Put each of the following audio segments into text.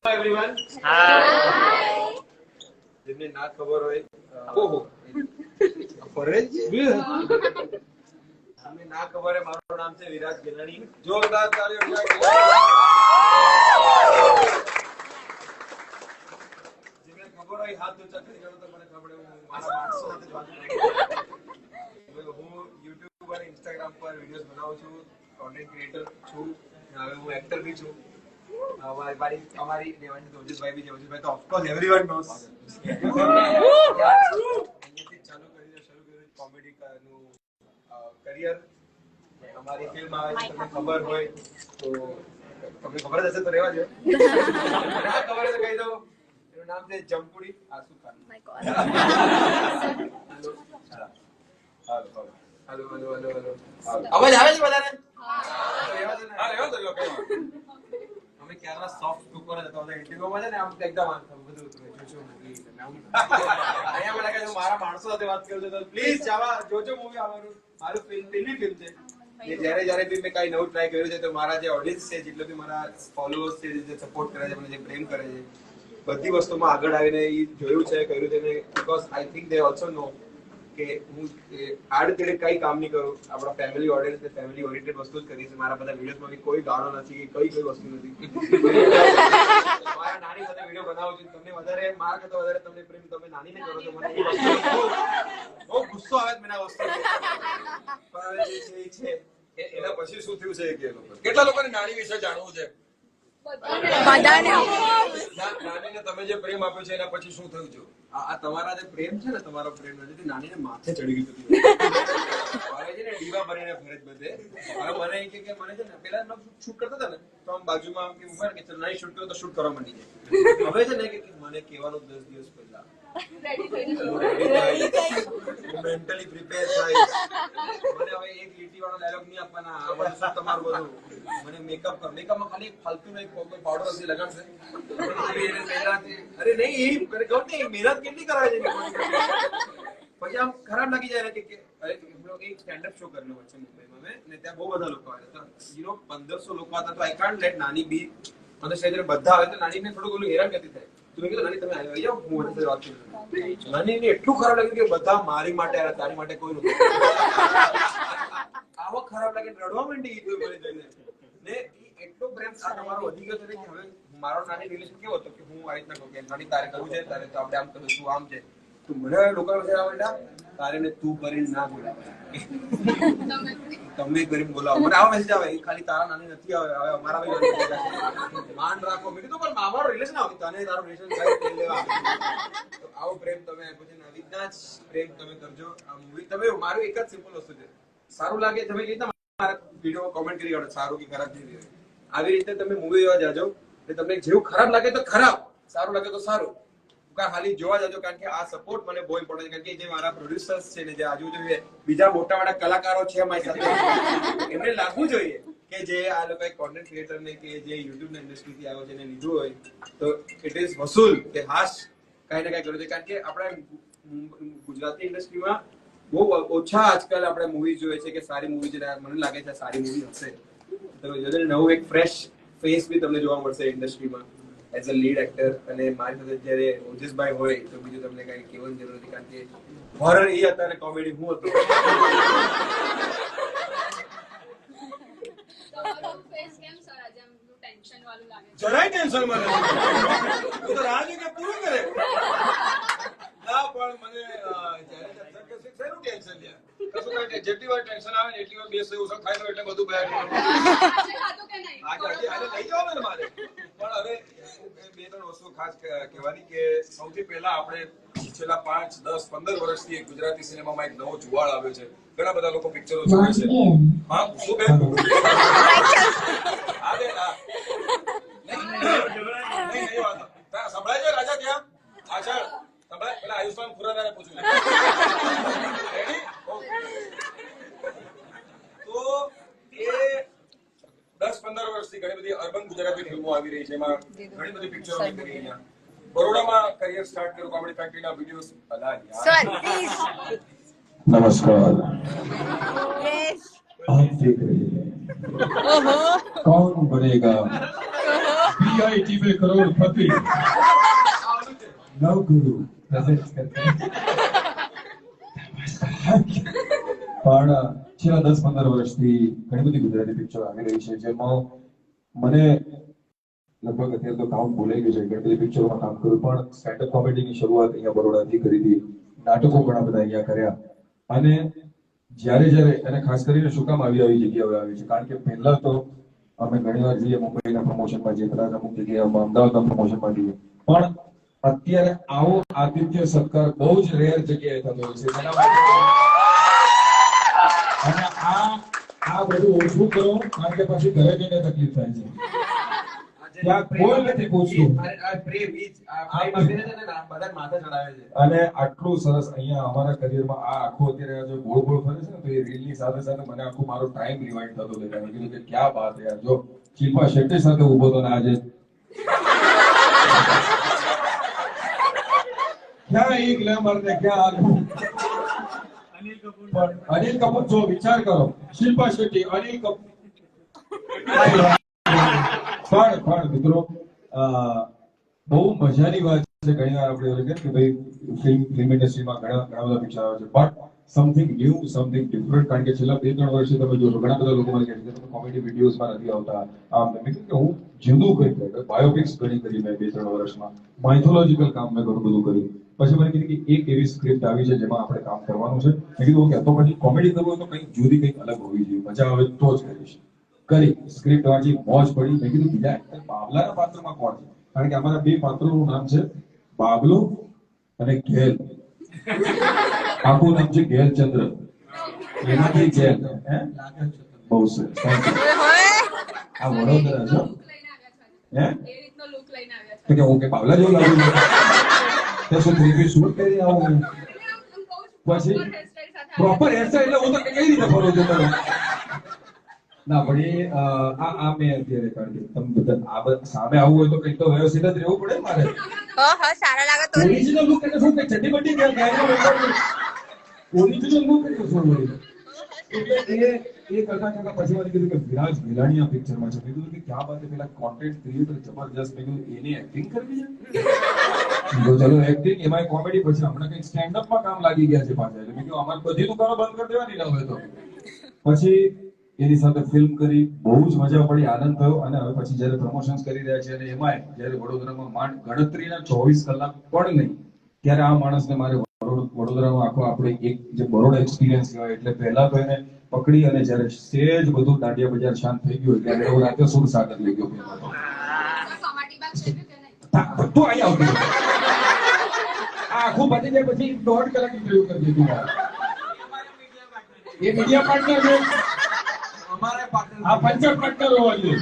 everyone. Hi. जिन्हें ना खबर हो हमें ना खबर है मारो नाम से विराज गिलानी जोरदार तालियों जिन्हें खबर हो हाथ ऊंचा કરી કરો તો મને ખબર હું મારા માણસો સાથે વાત કરું હું YouTube અને Instagram પર વિડિયોઝ બનાવું છું કોન્ટેન્ટ ક્રિએટર છું હવે હું એક્ટર બી છું हमारी देवानी जोजिस भाई भी जोजिस भाई तो ऑफ कोर्स एवरीवन नोस चालू કરીને શરૂ કર્યું કોમેડી નું કરિયર हमारी फिल्म આવે છે તમને ખબર હોય તો તમને ખબર હશે તો રહેવા દો ના ખબર તો કહી દો એનું નામ છે જમપુડી આસુ ખાન માય ગોડ હેલો અવાજ આવે છે બધાને હા રહેવા દો કઈ અમે ક્યારના સોફ્ટ કુકર હતા તો ઇન્ડિગોમાં છે ને આમ એકદમ બધું જોજો પ્લીઝ અહીંયા મને કહે મારા માણસો સાથે વાત કરું છું તો પ્લીઝ જાવા જોજો મૂવી આવવાનું મારું પહેલી ફિલ્મ છે જ્યારે જ્યારે બી મેં કઈ નવું ટ્રાય કર્યું છે તો મારા જે ઓડિયન્સ છે જેટલો બી મારા ફોલોઅર્સ છે જે સપોર્ટ કરે છે મને જે પ્રેમ કરે છે બધી વસ્તુમાં આગળ આવીને એ જોયું છે કર્યું છે ને because I think they also know કે હું આડતેડે કઈ કામ નહીં કરું આપણા ફેમિલી ઓડિયન્સ ને ફેમિલી ઓરિએન્ટેડ વસ્તુ જ કરી છે મારા બધા વિડીયોઝમાં બી કોઈ ગાળો નથી કઈ વસ્તુ નથી મારા નાની સાથે વિડીયો બનાવું છું તમને વધારે મારા કરતા વધારે તમને પ્રેમ તમે નાનીને કરો છો મને એ વસ્તુ બહુ ગુસ્સો આવે છે મને આ વસ્તુ પણ હવે જે છે એના પછી શું થયું છે કે કેટલા લોકોને નાની વિશે જાણવું છે બધાને નાનીને તમે જે પ્રેમ આપ્યો છે એના પછી શું થયું છે આ તમારા જે પ્રેમ છે ને તમારો પ્રેમ નથી નાનીને માથે ચડી ગયું હતું હવે છે ને દીવા બનીને ફરજ બધે હવે મને કે મને છે ને પેલા શૂટ કરતા હતા ને તો આમ બાજુમાં કે ઉભા કે ચલ નહીં શૂટ કરો તો શૂટ કરવા માંડી જાય હવે છે ને કે મને કહેવાનું 10 દિવસ પહેલા મેન્ટલી પ્રિપેર થાય મને હવે એક લીટી વાળો ડાયલોગ નહીં આપવાના આ બધું તમારું બધું મને મેકઅપમાં ખાલી ફાલતુ નો એક પાવડર હશે લગાડશે અરે નહીં એ કરે કહો ને મહેનત કેટલી કરાવે છે પછી આમ ખરાબ લાગી જાય કે અરે એક સ્ટેન્ડ અપ શો કરનો છે મુંબઈમાં મેં ને ત્યાં બહુ બધા લોકો આવ્યા હતા 1500 લોકો હતા તો આઈ કાન્ટ લેટ નાની બી અને શેજરે બધા આવે તો નાનીને થોડું ઓલું હેરાન કરતી થાય તો મેં કીધું નાની તમે આવી જાઓ હું સાથે વાત કરું નાનીને એટલું ખરાબ લાગ્યું કે બધા મારી માટે આવ્યા તારી માટે કોઈ નહોતું આવો ખરાબ લાગે રડવા માંડી ગઈ મને જોઈને ને એટલો પ્રેમ આ તમારો વધી ગયો છે કે હવે મારો નાની રિલેશન કેવો હતો કે હું આ રીતના કહું કે નાની તારે કરવું છે તારે તો આપણે આમ કરું તું આમ છે તું મને લોકો બેઠા તારે ને તું કરીને ના બોલાવ તમે કરીને બોલાવો મને આવો મેસેજ આવે ખાલી તારા નાની નથી આવે હવે અમારા ભાઈ માન રાખો મેં કીધું પણ મામારો રિલેશન આવે તને તારો રિલેશન થાય લેવા તો આવો પ્રેમ તમે પછી નવીના જ પ્રેમ તમે કરજો આ મૂવી તમે મારું એક જ સિમ્પલ વસ્તુ છે સારું લાગે તમે કીધું મારા વિડીયો કોમેન્ટ કરી કાઢો સારું કે ખરાબ નહીં આવી રીતે તમે મૂવી જોવા જાજો એટલે તમને જેવું ખરાબ લાગે તો ખરાબ સારું લાગે તો સારું ખાલી જોવા જાજો કારણ કે આ સપોર્ટ મને બહુ ઇમ્પોર્ટન્ટ છે કારણ કે જે મારા પ્રોડ્યુસર્સ છે ને જે આજુબાજુ બીજા મોટા મોટા કલાકારો છે મારી સાથે એમને લાગવું જોઈએ કે જે આ લોકો કોન્ટેન્ટ ક્રિએટર ને કે જે યુટ્યુબ ના ઇન્ડસ્ટ્રી થી આવ્યો છે એને લીધું હોય તો ઇટ ઇઝ વસૂલ કે હાશ કઈ ને કઈ કર્યું છે કારણ કે આપણા ગુજરાતી ઇન્ડસ્ટ્રીમાં બહુ ઓછા આજકાલ આપણે મૂવી જોઈએ છે કે સારી મૂવી છે મને લાગે છે સારી મૂવી હશે તમે જોજો નવું એક ફ્રેશ ફેસ બી તમને જોવા મળશે ઇન્ડસ્ટ્રીમાં એઝ અ લીડ એક્ટર અને મારી સાથે જ્યારે ઓજસભાઈ હોય તો બીજું તમને કઈ કહેવાની જરૂર નથી કારણ કે હોરર એ હતા અને કોમેડી હું હતો જરાય ટેન્શન માં નથી તો રાહ જોઈને પૂરું કરે ના પણ મને શેનું ટેન્શન લે કશું કઈ જેટલી વાર ટેન્શન આવે ને એટલી વાર બેસ એવું થાય એટલે બધું બહાર આજે લઈ જાઓ ને મારે પણ હવે બે ત્રણ વસ્તુ ખાસ કહેવાની કે સૌથી પહેલા આપણે છેલ્લા 5, 10, 15 વર્ષથી ગુજરાતી સિનેમામાં એક નવો જુવાળ આવ્યો છે ઘણા બધા લોકો પિક્ચરો જોવે છે હા શું બેન સંભળાય છે રાજા ત્યાં પાછળ સંભળાય પેલા આયુષ્માન ખુરાનાને પૂછ્યું તો એ 10-15 વર્ષથી ઘણી બધી અર્બન ગુજરાતી ફિલ્મો આવી રહી છે એમાં ઘણી બધી પિક્ચરો કરી અહીંયા બરોડામાં કરિયર સ્ટાર્ટ કર્યું કોમેડી ફેક્ટરીના વિડિયોઝ नमस्कार आप देख रहे हैं कौन बनेगा PIT में करोड़पति નવગુરુ present કરતા. પણ છેલ્લા 10-15 વર્ષથી ઘણી બધી ગુજરાતી પિક્ચરો આવી રહી છે જેમાં મને લગભગ અત્યારે તો કાઉન્ટ ભૂલાઈ ગયું છે. ઘણી બધી પિક્ચરોમાં કામ કર્યું પણ સ્ટેન્ડઅપ કોમેડીની શરૂઆત અહીંયા બરોડાથી કરી હતી. નાટકો ઘણા બધા અહીંયા કર્યા અને જ્યારે અને ખાસ કરીને શું કામ આવી જગ્યાએ આવી છે કારણ કે પહેલા તો અમે ઘણીવાર જઈએ મુંબઈના પ્રમોશનમાં જઈએ, કદાચ અમુક જગ્યાએ અમદાવાદના પ્રમોશનમાં જઈએ, પણ અત્યારે આવો આતિથ્ય સત્કાર બહુ જ રેર જગ્યાએ થતો હોય છે. એના માટે અને આ બધું ઓછું કરો કારણ કે પછી ઘરે જઈને તકલીફ થાય છે. ત્યાં કોઈ નથી પૂછતું અને આટલું સરસ અહીંયા અમારા કરિયરમાં આ આખું અત્યારે જો ગોળ ગોળ ફરે છે ને તો એ રીલની સાથે સાથે મને આખું મારો ટાઈમ રિવાઇન્ડ થતો હતો. મેં કીધું કે ક્યાં વાત યાર, જો શિલ્પા શેટ્ટી સાથે ઉભો તો ને આજે ક્યાં એક ગ્લેમર ને ક્યાં અનિલ કપૂર જો વિચાર કરો, શિલ્પા શેટ્ટી, અનિલ કપૂર પણ મિત્રો બહુ મજાની વાત છે. ઘણી વાર આપણે એવું કે ભાઈ ફિલ્મ ઇન્ડસ્ટ્રીમાં ઘણા બધા પિક્ચર આવે છે but something new, something different. કારણ કે છેલ્લા 2-3 વર્ષથી તમે જોશો ઘણા બધા લોકો મને કહે છે કે તમે કોમેડી વિડીયોઝમાં નથી આવતા. મેં કીધું કે હું જુદું કંઈક બાયોપિક્સ ઘણી કરી મેં 2-3 વર્ષમાં, માઇથોલોજીકલ કામ મેં ઘણું બધું કર્યું. પછી મને કીધું કે એક એવી સ્ક્રિપ્ટ આવી છે જેમાં આપણે કામ કરવાનું છે. મેં કીધું ઓકે તો પછી કોમેડી કરવું હોય તો કંઈક જુદી કંઈક અલગ હોવી જોઈએ, મજા આવે તો જ કરીશ. કરી સ્ક્રિપ્ટ વાંચી મોજ પડી. મેં કીધું બીજા એક્ટર બાબલાના પાત્રમાં કોણ છે, કારણ કે અમારા બે પાત્રોનું નામ છે બાબલો અને ઘેલ. આખું નામ છે ઘેલચંદ્ર, એનાથી ઘેલ. બહુ સરસ, આ વડોદરા છો હે તો કે ઓકે બાબલા જેવું લાગ્યું તો શું 3 શૂટ કરી આવું પછી પ્રોપર હેરસ્ટાઈલ એટલે હું તો કઈ રીતે ફરો છો તમે ના પણ એ આ મેં અત્યારે કારણ કે તમે બધા આ સામે આવવું હોય તો કંઈક તો વ્યવસ્થિત જ રહેવું પડે મારે. સારા લાગે તો ઓરિજિનલ લુક એટલે શું કે ચડ્ડી બટ્ટી કે ઓરિજિનલ લુક એટલે શું હોય એટલે એ કરતા પછી મને કીધું કે વિરાજ ભેલાણી આ પિક્ચરમાં છે. મેં કીધું કે ક્યાં બાત પેલા કોન્ટેન્ટ ક્રિએટર જબરજસ્ત. મેં કીધું એની એક્ટિંગ કરવી છે તો ચલો એક્ટિંગ એમાં કોમેડી. પછી હમણાં કંઈક સ્ટેન્ડઅપમાં કામ લાગી ગયા છે પાછા. એટલે મેં કીધું અમારે બધી દુકાનો બંધ કરી દેવાની ના હોય તો પછી એની સાથે ફિલ્મ કરી, બહુ જ મજા પડી, આનંદ થયો. અને હવે પછી જયારે પ્રમોશન્સ કરી રહ્યા છે અને એમાંય જયારે વડોદરામાં માંડ ગણતરીના 24 કલાક પણ નહીં ત્યારે આ માણસને મારે વડોદરામાં આખો આપણે એક જે બરોડા એક્સપિરિયન્સ કહેવાય એટલે પહેલા તો એને પકડી અને જયારે સેજ બધું દાંડિયા બજાર શાંત થઈ ગયું ત્યારે હું રાતે સુર સાગર લઈ ગયો. બધું અહીં આવતું આ આખું પતી જાય પછી 1.5 કલાક ઇન્ટરવ્યુ કરી દીધું. એ મીડિયા પાર્ટનર છે આ પંચર પાર્ટનર હોવા જોઈએ.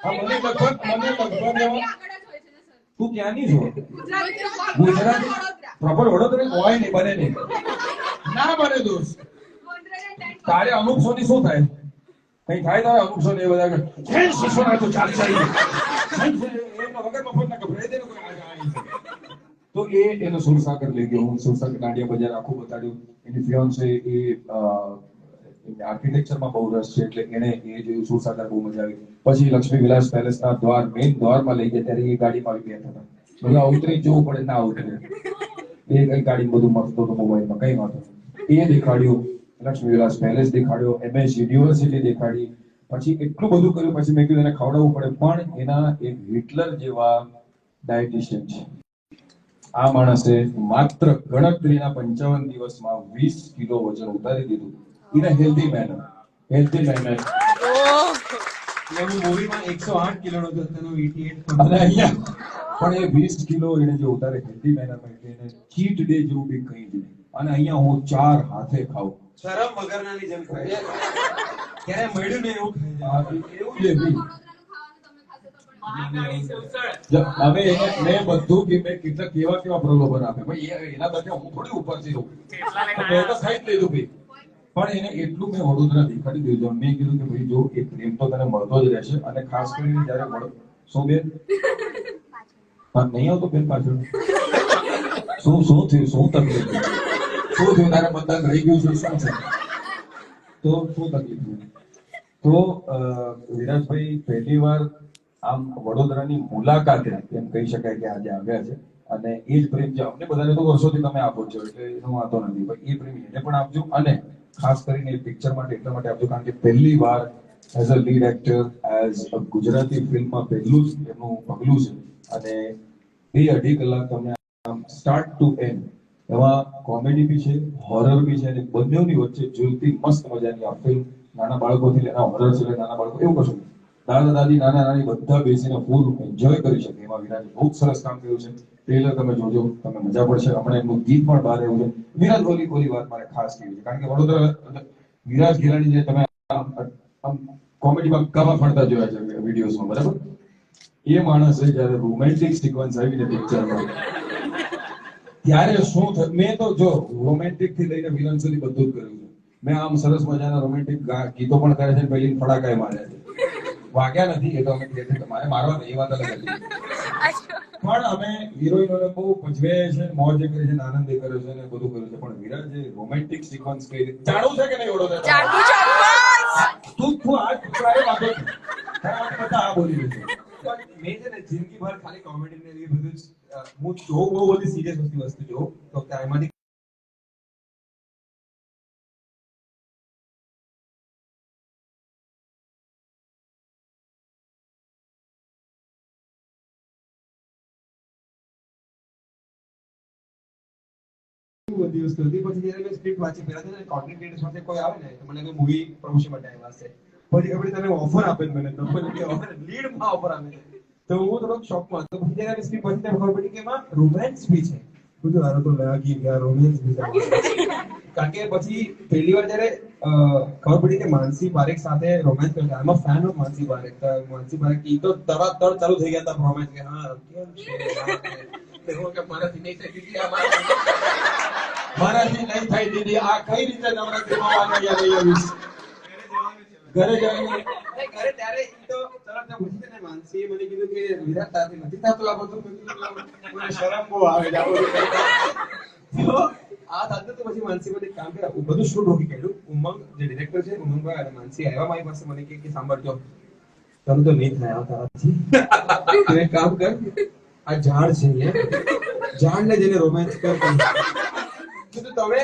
મને લગભગ તું ક્યાંની છો? ગુજરાત પ્રોપર વડોદરા હોય નહીં, બને નહીં, ના બને દોસ્ત. તારે અમુક સોની શું થાય? કઈ થાય તારે અમુક સોની એ બધા શિક્ષણ તો ચાલશે એમના વગર મફત ના કપડે દે તો એનો સુરસાગર લઈ ગયો. હું સુરસાગર દાંડિયા બજાર આખું બતાડ્યું. એની ફિયોન્સે એ આર્કિટેક્ચરમાં બહુ રસ છે એટલે એને એ જોયું. સુરસાગર બહુ મજા આવી. પછી લક્ષ્મી વિલાસ પેલેસના મેઇન દ્વારમાં લઈ ગયા ત્યારે એ ગાડીમાં આવી ગયા હતા. બધા ઉતરી જોવું પડે, ના ઉતરે એ કઈ ગાડી બધું મસ્ત હતું મોબાઈલમાં કઈ વાંધો. એ દેખાડ્યું, લક્ષ્મી વિલાસ પેલેસ દેખાડ્યો, MS યુનિવર્સિટી દેખાડી. પછી એટલું બધું કર્યું. પછી મેં કીધું એને ખવડાવવું પડે પણ એના એક હિટલર જેવા ડાયટિશિયન છે. આ માણસે માત્ર ગણતરીના 55 દિવસમાં 20 કિલો વજન ઉતારી દીધું. In a healthy manner. મૂવીમાં 108 કિલોનો હતો તેનો 88 અને અહીંયા પણ એ 20 કિલો એને જે ઉતારે હેલ્ધી મેનરમાં એટલે એને ચીટ ડે જેવું બી કંઈ જ નહીં. અને અહીંયા હું 4 હાથે ખાઉં. શરમ વગરનાની જેમ ખાય. ક્યારે મળ્યું ને એવું ખાય. એવું છે ભાઈ. હવે મેં બધું કે મેં કેવા પ્રલોભન આપે ભાઈ એના બદલે હું થોડી ઉપરથી રહું મેં તો ખાઈ જ લીધું ભાઈ. પણ એને એટલું મેં વડોદરા દેખાડી દીધું. મેં કીધું કે ભાઈ જો એ પ્રેમ તો તને મળતો જ રહેશે. અને ખાસ કરીને જયારે શું બેન નહીં આવતો બેન પાછળ શું થયું, શું તકલીફ શું થયું તારે બંધન રહી ગયું છે શું છે તો શું તકલીફ થયું? તો વિરાજભાઈ પહેલી વાર આમ વડોદરાની મુલાકાતે એમ કહી શકાય કે આજે આવ્યા છે અને એ જ પ્રેમ જે અમને બધાને તો વર્ષોથી તમે આપો છો એટલે એનો વાંધો નથી પણ એ પ્રેમ એને પણ આપજો અને ખાસ કરીને એ પિક્ચર માટે એટલા માટે આપજો કારણ કે પહેલી વાર as a lead actor as a Gujarati ફિલ્મમાં પહેલું જ એમનું પગલું છે અને 2-2.5 કલાક તમને આમ સ્ટાર્ટ ટુ એન્ડ એમાં કોમેડી બી છે હોરર બી છે અને બંનેની વચ્ચે ઝૂલતી મસ્ત મજાની આ ફિલ્મ નાના બાળકોથી લઈને હોરર છે નાના બાળકો એવું કશું દાદા દાદી નાના નાની બધા બેસીને ફૂલ એન્જોય કરી શકે એમાં વિરાજે બહુ સરસ કામ કર્યું છે ટ્રેલર તમે જોજો તમે મજા પડશે હમણાં એમનું ગીત પણ બહાર આવ્યું છે વિરાજ ઓલી વાત મારે ખાસ કહેવી છે કારણ કે વડોદરા વિરાજ ગેલાની જે તમે આમ કોમેડીમાં કામાં ફરતા જોયા છે વિડીયોઝમાં બરાબર એ માણસે જયારે રોમેન્ટિક સિક્વન્સ આવીને પિક્ચરમાં ત્યારે શું થયું મેં તો જો રોમેન્ટિક થી લઈને વિલન સુધી બધું જ કર્યું છે મેં આમ સરસ મજાના રોમેન્ટિક ગીતો પણ કરે છે પહેલી ફડાકાય માર્યા છે વાગ્યા નથી એ તો અમે કહે છે મારે મારવા નહીં એ વાત અલગ હતી પણ અમે હિરોઈનોને બહુ ભજવે છે મોજ કરી છે આનંદ કર્યો છે અને બધું કર્યું છે પણ વિરાજ જે રોમેન્ટિક સિક્વન્સ કરી જાણવું છે કે નહીં વડોદરા જાણવું છે, of course. તું આ ટુકડાએ વાંધો છે તારા માટે બધા આ બોલી રહ્યું છે મેં છે ને જિંદગી ભર ખાલી કોમેડી ને એ બધું જ હું જોઉં બહુ બધી સિરિયસ વસ્તુ જોઉં તો એમાંથી બધી વસ્તુ હતી પછી જ્યારે મેં સ્ક્રિપ્ટ વાંચી પહેલા તો કોન્ટેન્ટ ક્રિએટર સાથે કોઈ આવે ને તો મને કોઈ મૂવી પ્રમોશન માટે આવ્યા હશે પછી ખબર તમે ઓફર આપે છે મને તો ઓફર લીડમાં ઓફર આપે છે તો હું થોડોક શોકમાં હતો પછી જ્યારે સ્ક્રિપ્ટ વાંચી ત્યારે ખબર પડી કે એમાં રોમેન્સ બી છે બધું હારો તો લાગી ગયા રોમેન્સ બી છે કારણ કે પછી પહેલી વાર જ્યારે ખબર પડી કે માનસી પારેખ સાથે રોમેન્સ કરે આઈ એમ અ ફેન ઓફ માનસી પારેખ તો માનસી પારેખ ઈ તો તરત ચાલુ થઈ ગયા હતા રોમેન્સ કે હા કેમ છે હું કે મારાથી નહીં થઈ ગઈ આ મારાથી નહીં થઈ દીદી આ કઈ રીતે નવરાત્રીમાં વાગ્યા યાદ આવીશ ઘરે જઈને ઘરે ત્યારે ઈ તો તરત પૂછી ને માનસી મને કીધું કે વિરાટ તારાથી નથી થતું આ બધું મને શરમ બહુ આવે છે આ બધું તો આ સાથે તો પછી માનસી મને કામ કર્યા બધું શૂટ રોકી કાઢ્યું ઉમંગ જે ડિરેક્ટર છે ઉમંગભાઈ અને માનસી આવ્યા મારી પાસે મને કે સાંભળજો તને તો નહીં થાય તારાથી તું એક કામ કર આ ઝાડ છે ઝાડને જઈને રોમેન્સ કર કીધું તમે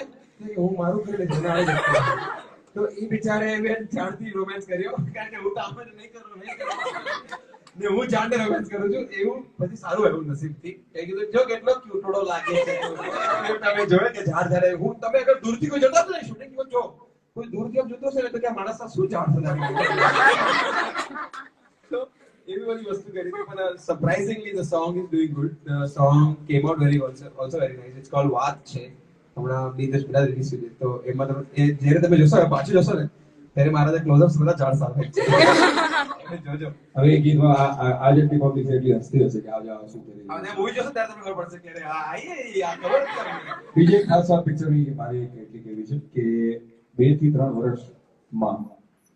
હું મારું કરી લઈશ મને આવી જશે તો એ બિચારે મેં ઝાડથી રોમેન્સ કર્યો કારણ કે હું તો આમ જ નહીં કરું ને હું ઝાડને રોમેન્સ કરું છું એવું પછી સારું આવ્યું નસીબથી એ કીધું જો કેટલો ક્યુટોડો લાગે છે તમે જોયે કે ઝાડ જ્યારે હું તમે અગર દૂરથી કોઈ જોતા ને શૂટિંગમાં જો કોઈ દૂરથી આમ જોતો હશે ને તો કે આ માણસ શું ઝાડ તો એવી બધી વસ્તુ કરી હતી પણ surprisingly the song is doing good the song came out very also very nice it's called વાત છે હમણાં 2 દિવસ પહેલા રિલીઝ થઈ તો એમાં તમે એ જ્યારે તમે જોશો પાછું જોશો ને ત્યારે મારા ક્લોઝઅપ્સ બધા ઝાડ સાથે છે જોજો હવે એ ગીતમાં આ જેટલી પબ્લિક એટલી હસતી હશે કે આજે આ શું કરી હવે મૂવી જોશો ત્યારે તમને ખબર પડશે કે અરે આ આ ખબર જ બીજી એક ખાસ વાત પિક્ચરની મારી એટલી કેવી છે કે 2 થી 3 વર્ષમાં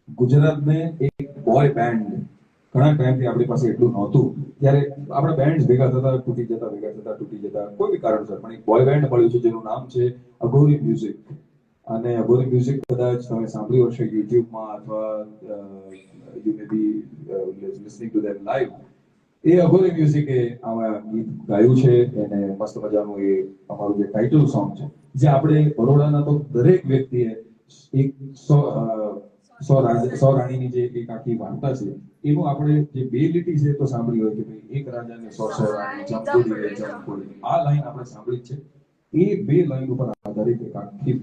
ગુજરાતને એક બોય બેન્ડ ઘણા ટાઈમથી આપણી પાસે એટલું નહોતું ત્યારે આપણે બેન્ડ ભેગા થતા તૂટી જતા કોઈ બી કારણસર પણ એક બોય બેન્ડ મળ્યું છે જેનું નામ છે અઘોરી મ્યુઝિક અને અઘોરી મ્યુઝિક કદાચ તમે સાંભળ્યું હશે યુટ્યુબમાં અથવા you may be listening to them live એ અઘોરી મ્યુઝિકે આમાં ગીત ગાયું છે અને મસ્ત મજાનું એ અમારું જે ટાઇટલ સોંગ છે જે આપણે બરોડાના તો દરેક વ્યક્તિએ એક સો રાણીની જે એક આખી વાર્તા છે એનું આપણે જે 2 લીટી છે તો સાંભળી હોય કે ભાઈ એક રાજાને 100 રાણી જમકોડી આ લાઈન આપણે સાંભળી છે એ 2 લાઈન ઉપર આધારિત એક આખી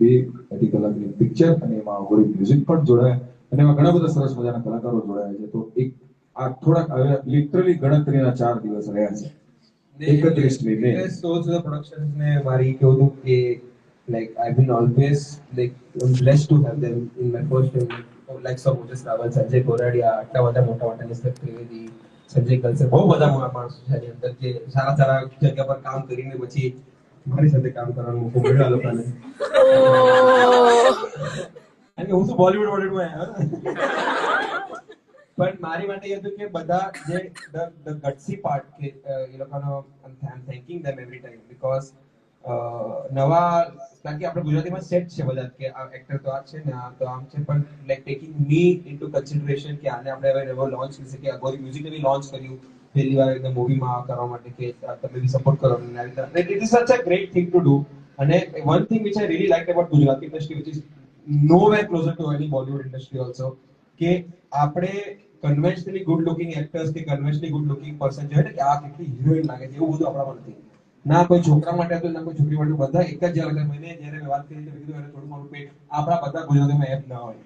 2 કલાકની પિક્ચર અને એમાં અઘોરી મ્યુઝિક પણ જોડાય અને એમાં ઘણા બધા સરસ મજાના કલાકારો જોડાયા છે તો એક આ થોડાક હવે લિટરલી ગણતરીના 4 દિવસ રહ્યા છે 31મી મે સોચ ધ પ્રોડક્શન્સ ને મારી કેવું હતું કે like I've been always like I'm blessed to have them in my first film like so Moses Rawal Sanjay કોરાડિયા આટલા બધા મોટા નિસ્બત ત્રિવેદી સંજય કલસર બહુ બધા માણસો છે એની અંદર જે સારા જગ્યા પર કામ કરીને પછી મારી સાથે કામ કરવાનો મોકો મળ્યો આ લોકોને અને હું તો બોલિવૂડમાં આવ્યો પણ મારી માટે એ હતું કે બધા જે ધ ગટ્સી પાર્ટ કે એ લોકોનો I am thanking them every time because નવા કારણ કે આપણે ગુજરાતીમાં સેટ છે બધા કે આ એક્ટર તો આ છે ને આ તો આમ છે પણ લાઈક ટેકિંગ મી ઇનટુ કન્સિડરેશન કે આને આપણે હવે નવો લોન્ચ કરી શકીએ અગોરી મ્યુઝિક બી લોન્ચ કર્યું પહેલી વાર એકદમ મૂવીમાં કરવા માટે કે તમે બી સપોર્ટ કરો અને આવી રીતે it is such a great thing to do અને one thing which I really like about Gujarati industry which is nowhere closer to any Bollywood industry also કે આપણે કન્વેન્શનલી ગુડ લુકિંગ એક્ટર્સ કે કન્વેન્શનલી ગુડ લુકિંગ પર્સન છે કે આ કેટલી heroine લાગે છે એવું બધું આપણામાં નથી ના કોઈ છોકરા માટે હતું ના કોઈ છોકરી માટે બધા એક જ જેવા હતા મને જ્યારે મેં વાત કરી તો કીધું એને થોડું મારું પેટ આપણા બધા ગુજરાતીમાં એમ ના હોય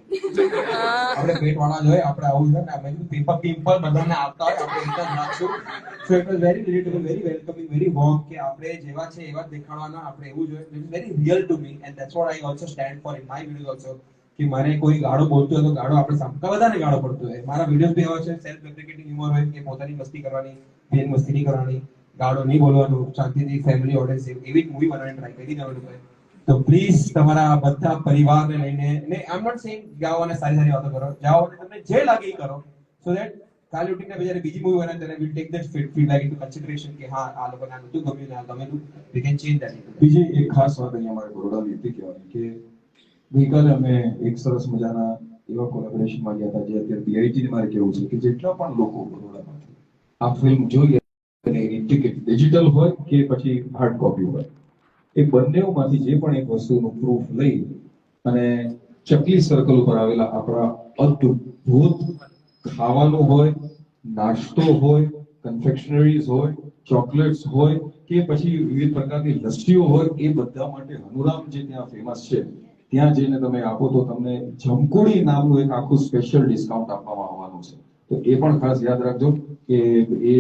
આપણે પેટ વાળા જ હોય આપણે આવું છે ને મેં કીધું પિમ્પલ બધાને આવતા હોય આપણે એકદમ નાખશું so it was very relatable very welcoming very warm કે આપણે જેવા છે એવા જ દેખાડવાના આપણે એવું જોઈએ it is very real to me and that's what I also stand four in my videos also કે મારે કોઈ ગાળો બોલતો હોય તો ગાળો આપણે સામકા બધાને ગાળો પડતો હોય મારા વિડિયોઝ બી એવા છે સેલ્ફ ડેપ્રિકેટિંગ હ્યુમર હોય કે પોતાની મસ્તી કરવાની બેન મસ્તી નહીં કરવાની ગાળો નહીં બોલવાનું શાંતિથી ફેમિલી ઓડિયન્સ એવી જ મૂવી બનાવવાની ટ્રાય કરી દેવાનું હોય તો પ્લીઝ તમારા બધા પરિવારને લઈને ને આઈ એમ નોટ સેઇંગ જાઓ અને સારી સારી વાતો કરો જાઓ અને તમને જે લાગે એ કરો સો ધેટ કાલે ઉઠીને જ્યારે બીજી મૂવી બનાવે ત્યારે will take that feedback into consideration કે હા આ લોકોને આ નતું ગમ્યું ને આ ગમેલું વી કેન ચેન્જ ધેટ બીજી એક ખાસ વાત અહીંયા મારે બરોડાની હતી કહેવાની કે ગઈકાલે અમે એક સરસ મજાના એવા કોલેબોરેશનમાં ગયા હતા જે અત્યારે બીઆઈટી ને મારે કેવું છે કે જેટલા પણ લોકો બરોડામાંથી આ ફિલ્મ જોઈ અને એની ટિકિટ ડિજિટલ હોય કે પછી હાર્ડ કોપી હોય એ બંનેમાંથી જે પણ એક વસ્તુનું પ્રૂફ લઈ અને ચકલી સર્કલ ઉપર આવેલા આપણા અદ્ભુત ખાવાનું હોય નાસ્તો હોય કન્ફેક્શનરીઝ હોય ચોકલેટ્સ હોય કે પછી વિવિધ પ્રકારની લસ્સીઓ હોય એ બધા માટે હનુરામ જે ત્યાં ફેમસ છે ત્યાં જઈને તમે આપો તો તમને જમકુડી નામનું એક આખું સ્પેશિયલ ડિસ્કાઉન્ટ આપવામાં આવવાનું છે તો એ પણ ખાસ યાદ રાખજો કે એ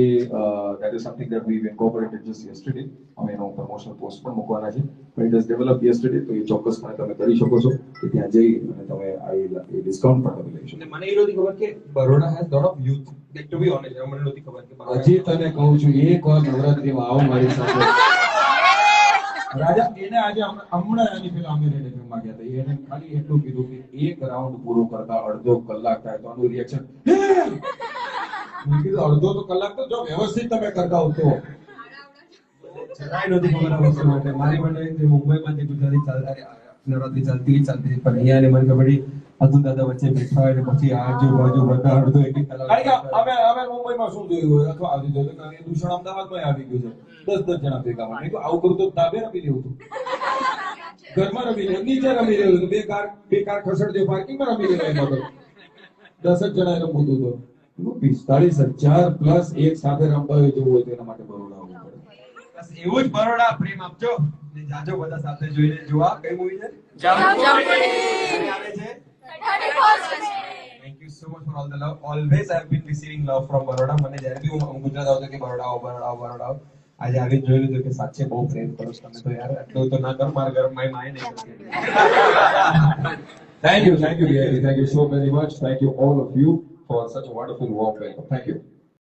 that is something that we incorporated just yesterday અમે એનો પ્રમોશન પોસ્ટ પણ મૂકવાના છે but it has developed yesterday તો એ ચોક્કસપણે તમે કરી શકો છો કે ત્યાં જઈ અને તમે આ એ ડિસ્કાઉન્ટ પણ તમે લઈ શકો મને એ નહોતી ખબર કે Baroda has lot of youth like to be honest મને નહોતી ખબર કે હજી તને કહું છું એક વાર નવરાત્રીમાં આવો મારી સાથે રાજા એને આજે હમણાં એની પેલા અમે રેડે ફિલ્મમાં ગયા હતા એને ખાલી એટલું કીધું કે એક રાઉન્ડ પૂરો કરતા અડધો કલાક થાય તો આનું રિએક્શન મેં કીધું અડધો તો કલાક તો જો વ્યવસ્થિત તમે કરતા હો તો જરાય નહોતી ખબર આ વસ્તુ માટે મારી માટે જે મુંબઈમાં જે ગુજરાતી નવરાત્રી ચાલતી પણ અહીંયા ને મને ખબર પડી અતુલ દાદા વચ્ચે બેઠા હોય ને પછી આજુબાજુ બધા અડધો એક કલાક કારણ કે અમે મુંબઈમાં શું જોયું હોય અથવા આવી જોયું કે દૂષણ અમદાવાદમાં આવી ગયું છે 10 જણા ભેગા મેં કીધું આવું કરું તો તાબે રમી લેવું હતું ઘરમાં રમી લેવું નીચે રમી લેવું બે કાર ખસડ દો પાર્કિંગમાં રમી લેવું એમાં તો 10 જ જણા રમવું હતું તો 45,000 પ્લસ એક સાથે રમવા હોય જેવું હોય તો એના માટે બરોડા આવવું પડે બસ એવું જ બરોડા પ્રેમ આપજો ને જાજો બધા સાથે જોઈને જોવા કઈ મૂવી છે જમકુડી આવે છે Thank you so much for all the love. Always I have been receiving love from Baroda. મને જ્યારે બી હું ગુજરાત આવતો કે બરોડા આવો આજે આવી જોઈ લીધું કે સાચે બહુ પ્રેમ કરો છો તમે તો યાર આટલું તો ના કરો મારા ઘર માય માય નહીં Thank you, Thank you so very much. Thank you all of you for such a wonderful warm welcome. Thank you.